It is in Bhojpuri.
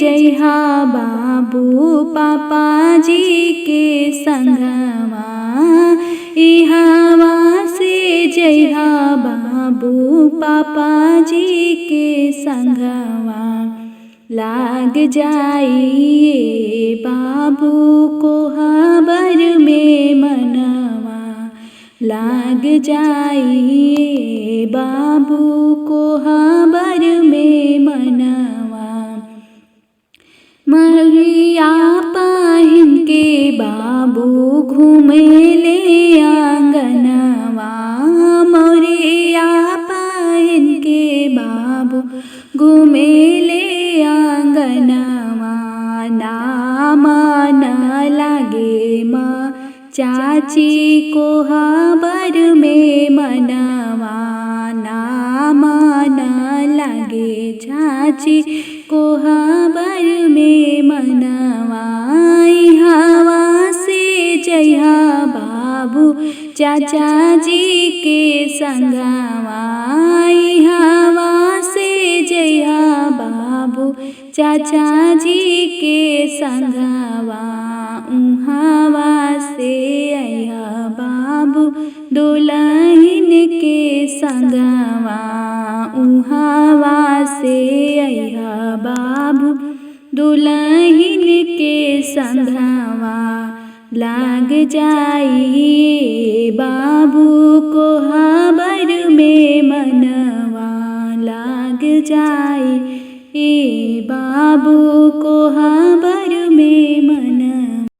जइहा बाबू पापा जी के संगवा। इहवा से जइहा बाबू पापा जी के संगवा। लाग जाइए बाबू को हबर में मनवा। लाग जाइए बाबू को हबर में मनवा। मरिया पहिन के बाबू घूमेले आंगनवा। मरिया पहिन के बाबू घूमेले आंगनवा। नाम न लागे माँ चाची को हबर में मनवा। नाम न लागे चाची को हबर में मनवा। इहवा से जइहा बाबू चाचा जी के संगवा। इहवा से जइहा बाबू चाचा जी के संगवा। उहवा से अइहा बाबू दुल्हन के संगवा। उहवा से अइहा बाबू दुल्हन के संगवा। लाग जाइए बाबू को हबर में मनवा। लाग जाइए बाबू को हबर में मनवा।